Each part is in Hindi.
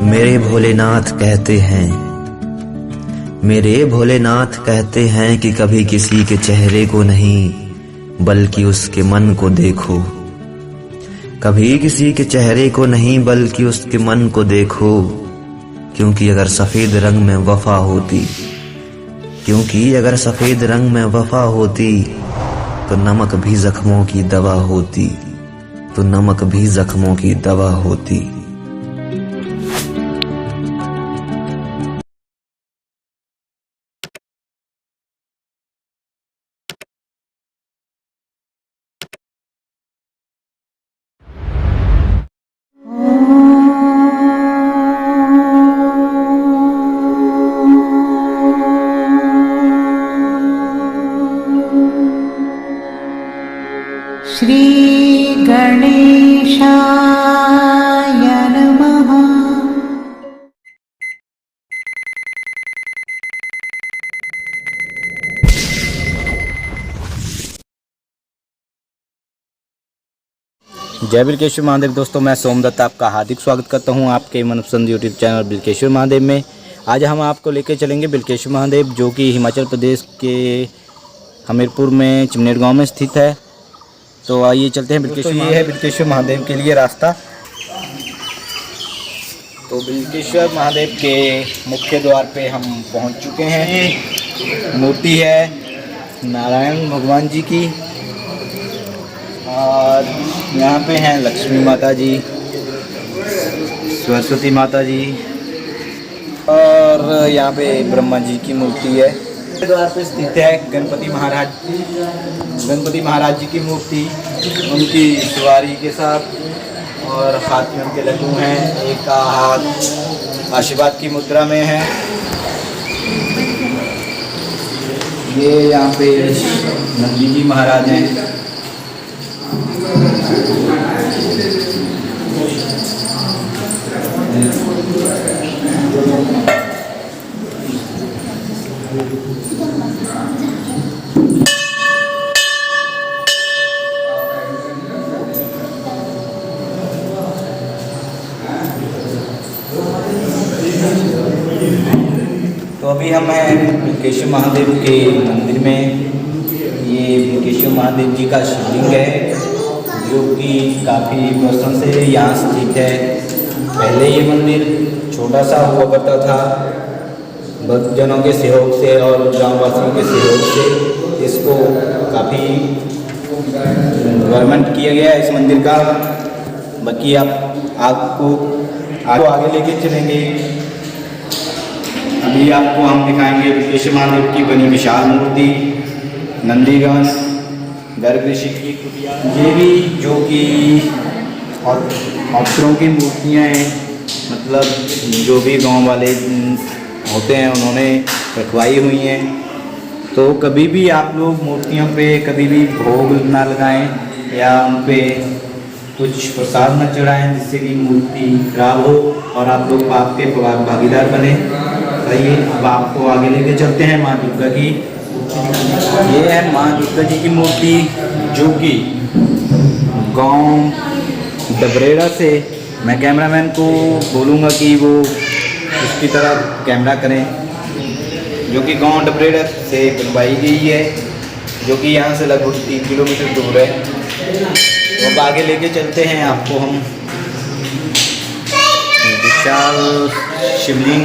मेरे भोलेनाथ कहते हैं, मेरे भोलेनाथ कहते हैं कि कभी किसी के चेहरे को नहीं बल्कि उसके मन को देखो। कभी किसी के चेहरे को नहीं बल्कि उसके मन को देखो। क्योंकि अगर सफेद रंग में वफा होती, क्योंकि अगर सफेद रंग में वफा होती तो नमक भी जख्मों की दवा होती, तो नमक भी जख्मों की दवा होती। श्री गणेशाय नमः। जय बिल्केश्वर महादेव। दोस्तों, मैं सोमदत्त आपका हार्दिक स्वागत करता हूं आपके मनपसंद यूट्यूब चैनल बिल्केश्वर महादेव में। आज हम आपको लेकर चलेंगे बिल्केश्वर महादेव, जो कि हिमाचल प्रदेश के हमीरपुर में चिमनेर गांव में स्थित है। तो आइए चलते हैं बिल्केश्वर। ये है बिल्केश्वर महादेव के लिए रास्ता। तो बिल्केश्वर महादेव के मुख्य द्वार पे हम पहुंच चुके हैं। मूर्ति है नारायण भगवान जी की, और यहाँ पे हैं लक्ष्मी माता जी, सरस्वती माता जी, और यहाँ पे ब्रह्मा जी की मूर्ति है। द्वार पे स्थित है गणपति महाराज जी की मूर्ति, उनकी सवारी के साथ, और हाथ में उनके लड्डू हैं। एक का हाथ आशीर्वाद की मुद्रा में है। ये यहाँ पे नंदी जी महाराज हैं। तो अभी हम हैं बिल्केश्वर महादेव के मंदिर में। ये बिल्केश्वर महादेव जी का शिवलिंग है, जो कि काफ़ी वर्षों से यहाँ स्थित है। पहले ये मंदिर छोटा सा हुआ करता था। भक्तजनों के सहयोग से और ग्रामवासियों के सहयोग से इसको काफ़ी डेवलपमेंट किया गया है इस मंदिर का। बाकी आपको आगे लेके चलेंगे। अभी आपको हम दिखाएंगे बिल्केश्वर महादेव की बनी विशाल मूर्ति, नंदीगण, गर्ग ऋषि की कुटिया, ये भी जो कि अप्सरों की मूर्तियाँ हैं। मतलब जो भी गांव वाले होते हैं उन्होंने रखवाई हुई हैं। तो कभी भी आप लोग मूर्तियों पे कभी भी भोग ना लगाएं या उन पे कुछ प्रसाद न चढ़ाएं, जिससे कि मूर्ति खराब हो और आप लोग पाप के भागीदार बने। आइए अब आपको आगे लेके चलते हैं माँ दुर्गा की। ये है माँ दुर्गा जी की मूर्ति, जो कि गांव डबरेड़ा से, मैं कैमरामैन को बोलूँगा कि वो उसकी तरह कैमरा करें, जो कि गांव डबरेड़ा से बनवाई गई है, जो कि यहाँ से लगभग 3 किलोमीटर दूर है। तो अब आगे लेके चलते हैं आपको हम विशाल शिवलिंग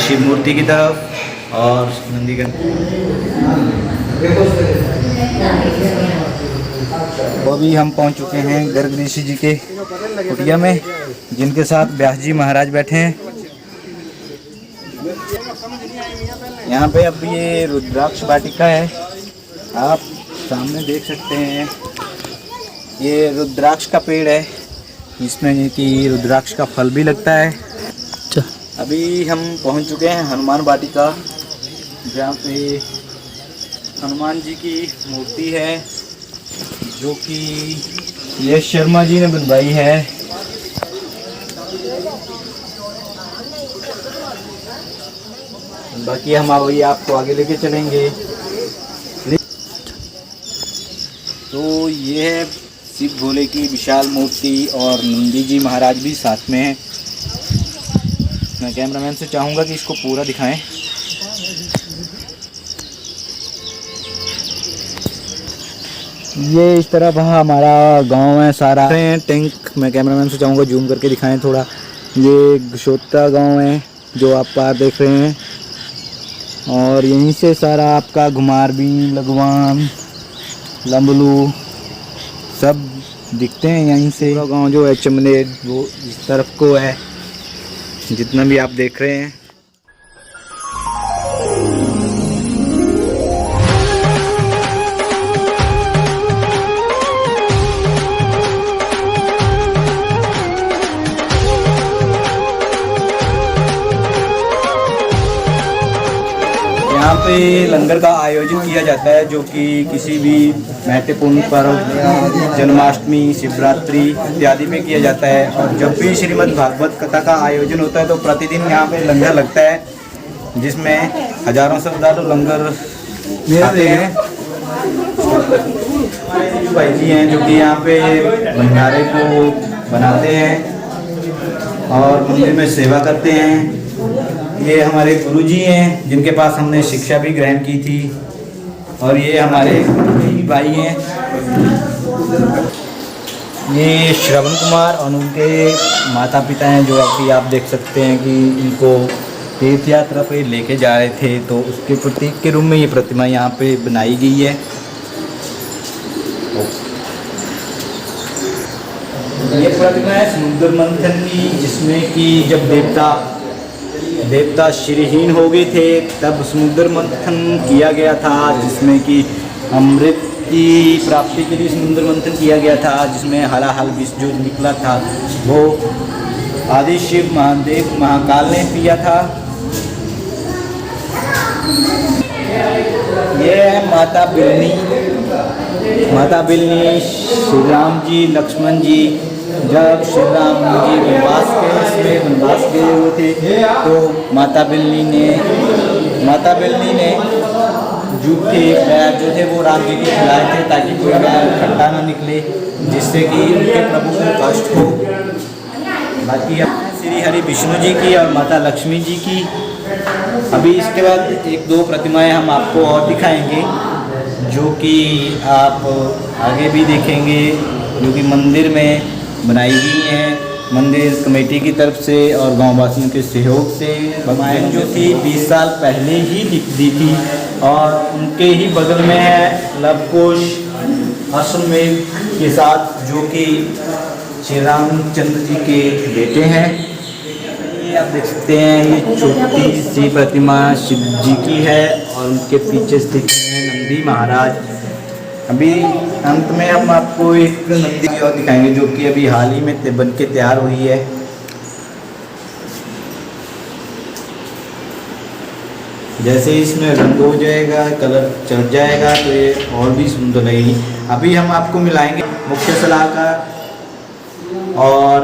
शिव मूर्ति की तरफ और नंदीगण। तो अभी हम पहुंच चुके हैं गर्ग ऋषि जी के कुटिया में, जिनके साथ व्यास जी महाराज बैठे हैं। यहाँ पे अब ये रुद्राक्ष वाटिका है, आप सामने देख सकते हैं। ये रुद्राक्ष का पेड़ है, इसमें कि रुद्राक्ष का फल भी लगता है। अभी हम पहुंच चुके हैं हनुमान वाटिका, जहाँ पे हनुमान जी की मूर्ति है, जो कि यश शर्मा जी ने बनवाई है। बाकी हम वही आपको आगे लेके चलेंगे। तो ये है शिव भोले की विशाल मूर्ति, और नंदी जी महाराज भी साथ में हैं। मैं कैमरामैन से चाहूँगा कि इसको पूरा दिखाएं। ये इस तरफ हमारा गांव है सारा टैंक। मैं कैमरामैन से चाहूँगा जूम करके दिखाएं थोड़ा। ये गशोता गांव है जो आप पार देख रहे हैं, और यहीं से सारा आपका घुमारबीन, लगवान, लंबलू सब दिखते हैं यहीं से। पूरा गांव जो है चमनेर वो इस तरफ को है, जितना भी आप देख रहे हैं। यहाँ पे लंगर का आयोजन किया जाता है, जो कि किसी भी महत्वपूर्ण पर्व, जन्माष्टमी, शिवरात्रि इत्यादि में किया जाता है। और जब भी श्रीमद् भागवत कथा का आयोजन होता है तो प्रतिदिन यहाँ पे लंगर लगता है, जिसमें हजारों श्रद्धालु लंगर खाते हैं। भाई जी हैं जो कि यहाँ पे भंडारे को बनाते हैं और मंदिर में सेवा करते हैं। ये हमारे गुरुजी हैं जिनके पास हमने शिक्षा भी ग्रहण की थी, और ये हमारे भाई हैं, ये श्रवण कुमार और उनके माता पिता हैं, जो अभी आप देख सकते हैं कि इनको तीर्थ यात्रा पे लेके जा रहे थे, तो उसके प्रतीक के रूप में ये प्रतिमा यहाँ पे बनाई गई है। ये प्रतिमा है समुद्र मंथन की, जिसमें कि जब देवता श्रीहीन हो गए थे तब समुद्र मंथन किया गया था, जिसमें कि अमृत की प्राप्ति के लिए समुद्र मंथन किया गया था, जिसमें हलाहल विष जो निकला था वो आदि शिव महादेव महाकाल ने पिया था। ये है माता बिलनी श्री राम जी, लक्ष्मण जी जब श्री राम जी वनवास गए हुए थे, तो माता बिलनी ने जूठे पैर जो थे वो राम जी के खिलाए थे, ताकि कोई पैर खट्टा ना निकले, जिससे कि उनके प्रभु को कष्ट हो। बाकी श्री हरि विष्णु जी की और माता लक्ष्मी जी की। अभी इसके बाद एक दो प्रतिमाएं हम आपको और दिखाएंगे, जो कि आप आगे भी देखेंगे, जो कि मंदिर में बनाई गई हैं, मंदिर कमेटी की तरफ से और गांववासियों के सहयोग से। प्रतिमाएं जो थी 20 साल पहले ही दी थी, और उनके ही बगल में है लवकुश अश्वमेध के साथ, जो कि श्री रामचंद्र जी के बेटे हैं। ये आप देख सकते हैं, ये छोटी सी प्रतिमा शिव जी की है, और उनके पीछे स्थित हैं नंदी महाराज। अभी अंत में हम आपको एक नंदी की और दिखाएंगे, जो कि अभी हाल ही में बन के तैयार हुई है। जैसे इसमें रंग हो जाएगा, कलर चढ़ जाएगा, तो ये और भी सुंदर लगेगी। अभी हम आपको मिलाएंगे मुख्य सलाहकार और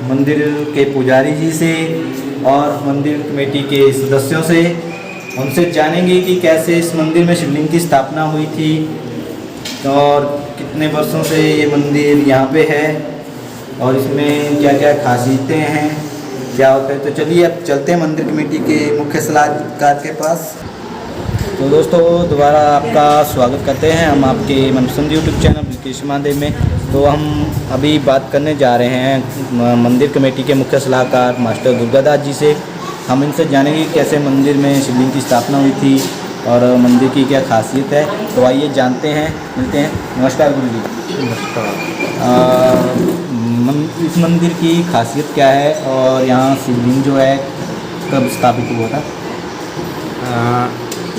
मंदिर के पुजारी जी से और मंदिर कमेटी के सदस्यों से। उनसे जानेंगे कि कैसे इस मंदिर में शिवलिंग की स्थापना हुई थी और कितने वर्षों से ये मंदिर यहाँ पे है, और इसमें क्या क्या खासियतें हैं, क्या होता है। तो चलिए अब चलते हैं मंदिर कमेटी के मुख्य सलाहकार के पास। तो दोस्तों दोबारा आपका स्वागत करते हैं हम आपके मनपसंद यूट्यूब चैनल बिल्किश महादेव में। तो हम अभी बात करने जा रहे हैं मंदिर कमेटी के मुख्य सलाहकार मास्टर दुर्गादास जी से। हम इनसे जानेंगे कैसे मंदिर में शिवलिंग की स्थापना हुई थी और मंदिर की क्या खासियत है। तो आइए जानते हैं, मिलते हैं। नमस्कार गुरु जी। नमस्कार। इस मंदिर की खासियत क्या है और यहाँ शिवलिंग जो है कब स्थापित हुआ था?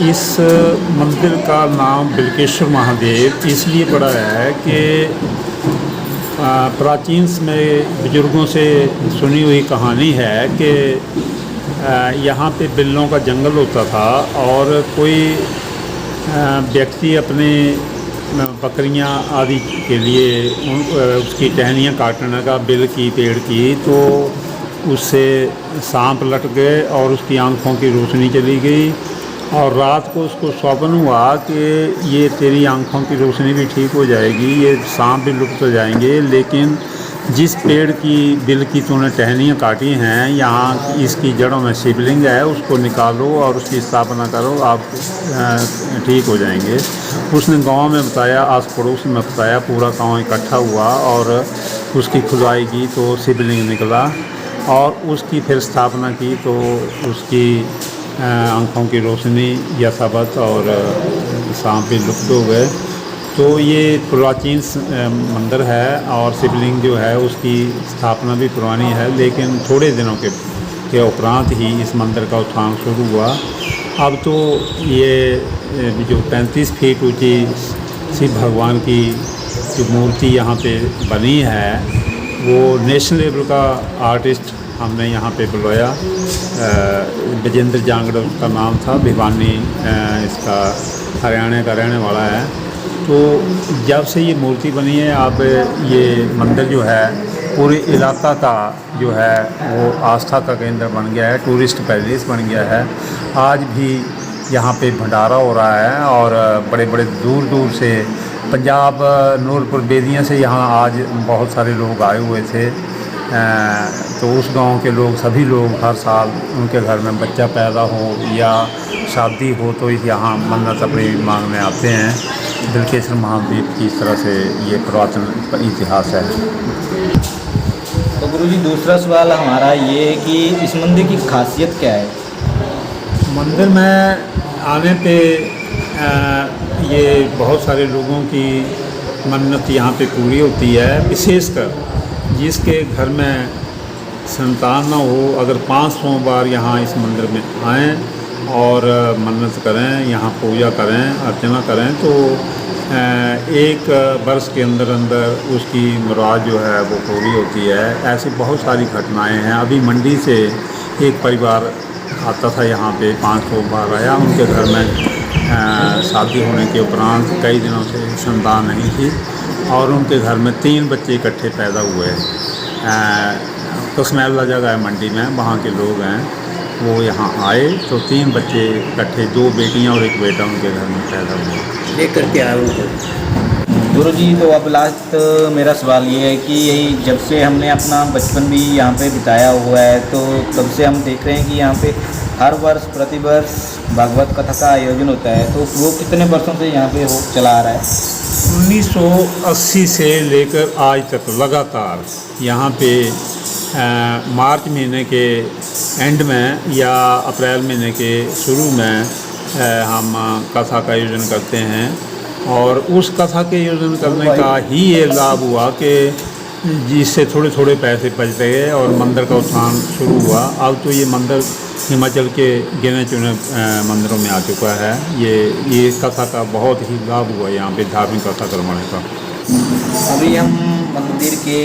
इस मंदिर का नाम बिल्केश्वर महादेव इसलिए पड़ा है कि प्राचीन समय बुजुर्गों से सुनी हुई कहानी है कि यहाँ पे बिल्लों का जंगल होता था, और कोई व्यक्ति अपने बकरियाँ आदि के लिए उसकी टहनियाँ काटने का बिल की पेड़ की, तो उससे सांप लट गए और उसकी आंखों की रोशनी चली गई, और रात को उसको स्वप्न हुआ कि ये तेरी आंखों की रोशनी भी ठीक हो जाएगी, ये सांप भी लुप्त हो जाएंगे, लेकिन जिस पेड़ की बिल की तूने टहनियाँ काटी हैं, यहाँ इसकी जड़ों में शिवलिंग है, उसको निकालो और उसकी स्थापना करो, आप ठीक हो जाएंगे। उसने गांव में बताया, आस पड़ोस में बताया, पूरा गांव इकट्ठा हुआ और उसकी खुदाई की तो शिवलिंग निकला और उसकी फिर स्थापना की तो उसकी आँखों की रोशनी यथावत और सांप भी लुप्त हो गए। तो ये प्राचीन मंदिर है और शिवलिंग जो है उसकी स्थापना भी पुरानी है, लेकिन थोड़े दिनों के उपरांत ही इस मंदिर का उत्थान शुरू हुआ। अब तो ये जो 35 फीट ऊंची शिव भगवान की जो मूर्ति यहाँ पे बनी है, वो नेशनल लेवल का आर्टिस्ट हमने यहाँ पे बुलाया। विजेंद्र जांगड़ उसका नाम था, भिवानी इसका हरियाणा का रहने वाला है। तो जब से ये मूर्ति बनी है, अब ये मंदिर जो है पूरे इलाका का जो है वो आस्था का केंद्र बन गया है, टूरिस्ट पैलेस बन गया है। आज भी यहाँ पे भंडारा हो रहा है और बड़े बड़े दूर दूर से पंजाब नूरपुर बेदियाँ से यहाँ आज बहुत सारे लोग आए हुए थे। तो उस गांव के लोग, सभी लोग हर साल उनके घर में बच्चा पैदा हो या शादी हो तो यहाँ मन्नत अपनी मांगने आते हैं। बिलकेश्वर महाद्वीप की इस तरह से ये पुरातन इतिहास है। तो गुरुजी दूसरा सवाल हमारा ये है कि इस मंदिर की खासियत क्या है? मंदिर में आने पे ये बहुत सारे लोगों की मन्नत यहाँ पे पूरी होती है। विशेषकर जिसके घर में संतान ना हो, अगर 5 सोमवार यहाँ इस मंदिर में आएँ और मन्नत करें, यहाँ पूजा करें, अर्चना करें, तो एक वर्ष के अंदर अंदर उसकी मुराद जो है वो पूरी होती है। ऐसी बहुत सारी घटनाएं हैं। अभी मंडी से एक परिवार आता था यहाँ पे, 5 सोमवार आया, उनके घर में शादी होने के उपरांत कई दिनों से संतान नहीं थी और उनके घर में 3 बच्चे इकट्ठे पैदा हुए। कसमैला जगह है मंडी में, वहाँ के लोग हैं, वो यहाँ आए तो 3 बच्चे इकट्ठे, 2 बेटियाँ और 1 बेटा उनके घर में पैदा हुए। लेकर के आए उनको। गुरुजी तो अब लास्ट मेरा सवाल ये है कि यही जब से हमने अपना बचपन भी यहाँ पे बिताया हुआ है, तो तब से हम देख रहे हैं कि यहाँ पे हर वर्ष प्रतिवर्ष भागवत कथा का आयोजन होता है। तो वो कितने वर्षों से यहाँ पे हो चला आ रहा है? 1980 से लेकर आज तक लगातार यहाँ पे मार्च महीने के एंड में या अप्रैल महीने के शुरू में हम कथा का आयोजन करते हैं और उस कथा के आयोजन करने का ही ये लाभ हुआ कि जिससे थोड़े थोड़े पैसे बचते गए और मंदिर का उत्थान शुरू हुआ। अब तो ये मंदिर हिमाचल के गिने चुने मंदिरों में आ चुका है। ये कथा का बहुत ही लाभ हुआ यहाँ पे धार्मिक कथा करवाने का। अभी हम मंदिर के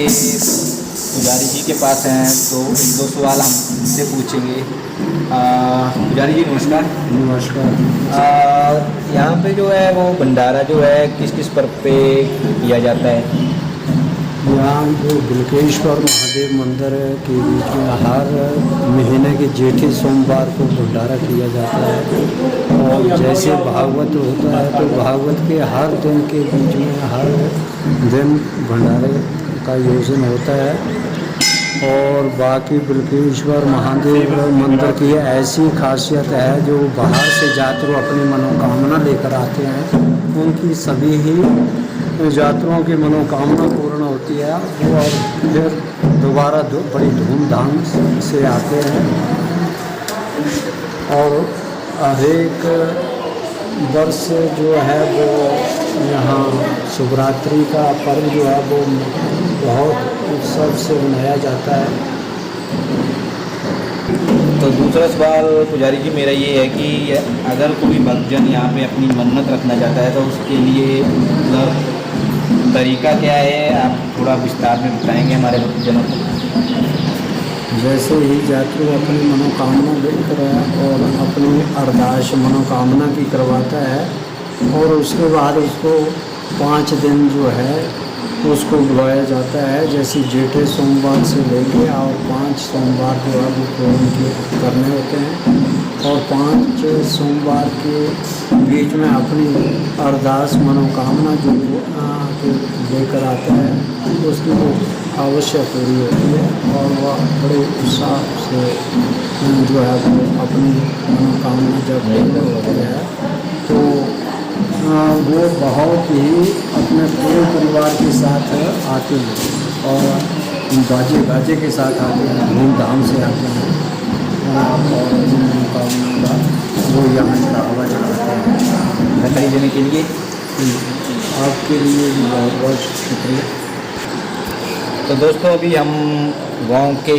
पुजारी जी के पास हैं, तो 1-2 सवाल हम उनसे पूछेंगे। पुजारी जी नमस्कार। नमस्कार। यहाँ पे जो है वो भंडारा जो है किस किस पर्व पे किया जाता है? यहाँ जो बिलकेश्वर महादेव मंदिर के बीच में हर महीने के जेठे सोमवार को भंडारा किया जाता है और जैसे भागवत होता है तो भागवत के हर दिन के बीच में हर दिन भंडारे का आयोजन होता है। और बाकी बिलकेश्वर महादेव मंदिर की ऐसी खासियत है, जो बाहर से यात्रु अपनी मनोकामना लेकर आते हैं, उनकी सभी ही यात्रियों की मनोकामना पूर्ण होती है और फिर दोबारा बड़ी धूमधाम से आते हैं। और हर एक वर्ष जो है वो यहाँ शिवरात्रि का पर्व जो है वो बहुत उत्सव से मनाया जाता है। तो दूसरा सवाल पुजारी जी मेरा ये है कि अगर कोई भक्तजन यहाँ पे अपनी मन्नत रखना चाहता है तो उसके लिए मतलब तरीका क्या है, आप थोड़ा विस्तार में बताएंगे हमारे भक्तजनों को? जैसे ही यात्री अपनी मनोकामना लेकर और अपनी अरदास मनोकामना की करवाता है और उसके बाद उसको 5 दिन जो है उसको बुलाया जाता है। जैसे जेठे सोमवार से लेके और 5 सोमवार जो है वो पूर्ण करने होते हैं और 5 सोमवार के बीच में अपनी अरदास मनोकामना जो लेकर आता है उसकी वो अवश्य पूरी होती है और वह बड़े उत्साह से जो है वो अपनी मनोकामना जब पूर्ण होती है तो वो बहुत ही अपने पूरे परिवार के साथ आते हैं और बाजे गाजे के साथ आते हैं, धूमधाम से आते हैं और मनोकामना का वो यहाँ चढ़ावा चढ़ाते हैं। धन्यवाद देने के लिए आपके लिए भी बहुत बहुत शुक्रिया। तो दोस्तों अभी हम गांव के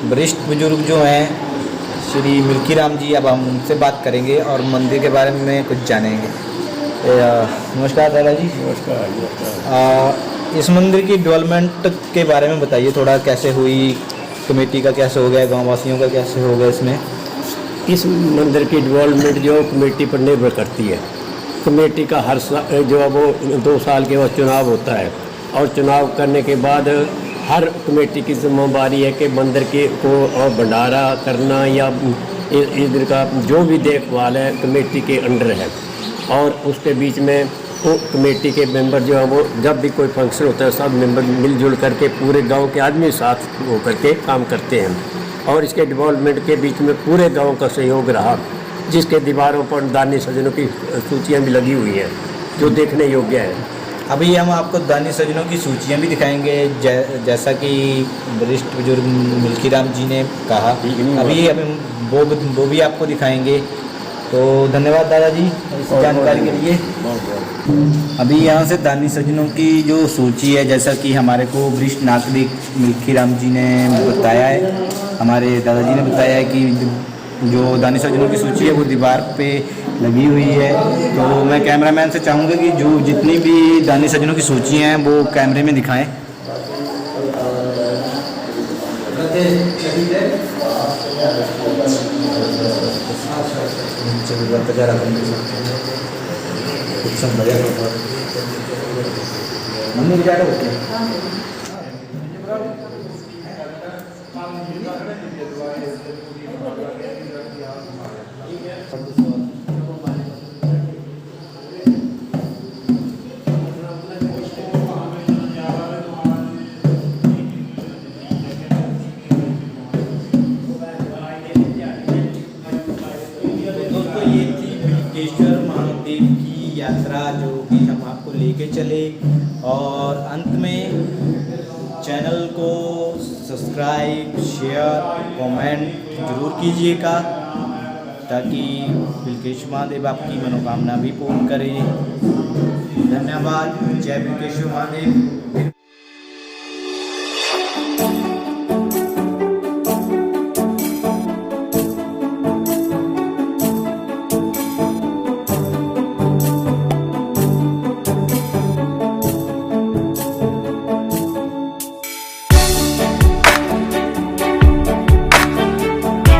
वरिष्ठ बुजुर्ग जो हैं श्री मिल्की राम जी, अब हम उनसे बात करेंगे और मंदिर के बारे में कुछ जानेंगे। नमस्कार दादा जी। नमस्कार। इस मंदिर की डेवलपमेंट के बारे में बताइए थोड़ा, कैसे हुई, कमेटी का कैसे हो गया, गाँव वासियों का कैसे हो गया इसमें? इस मंदिर की डेवलपमेंट जो कमेटी पर निर्भर करती है। कमेटी का हर साल जो है वो 2 साल के बाद चुनाव होता है और चुनाव करने के बाद हर कमेटी की जिम्मेदारी है कि मंदिर के को और भंडारा करना या इधर का जो भी देखभाल है कमेटी के अंडर है। और उसके बीच में वो कमेटी के मेंबर जो है वो जब भी कोई फंक्शन होता है सब मेंबर मिलजुल करके पूरे गांव के आदमी साथ होकर के काम करते हैं और इसके डेवलपमेंट के बीच में पूरे गांव का सहयोग रहा, जिसके दीवारों पर दानी सज्जनों की सूचियां भी लगी हुई हैं जो देखने योग्य है। अभी हम आपको दानी सज्जनों की सूचियां भी दिखाएंगे, जैसा कि वरिष्ठ बुजुर्ग मिल्की राम जी ने कहा। अभी वो भी आपको दिखाएंगे। तो धन्यवाद दादाजी इस जानकारी के लिए। अभी यहाँ से दानी सज्जनों की जो सूची है, जैसा कि हमारे को वरिष्ठ नागरिक मिल्की राम जी ने बताया है, हमारे दादाजी ने बताया है कि जो दानी सज्जनों की सूची है वो दीवार पे लगी हुई है। तो मैं कैमरामैन से चाहूँगा कि जो जितनी भी दानी सज्जनों की सूची हैं वो कैमरे में दिखाएं। मंदिर जा रहे हो? महादेव की यात्रा जो कि हम आपको लेके चले, और अंत में चैनल को सब्सक्राइब, शेयर, कमेंट जरूर कीजिएगा ताकि बिल्केश महादेव आपकी मनोकामना भी पूर्ण करे। धन्यवाद। जय बिल्केश महादेव।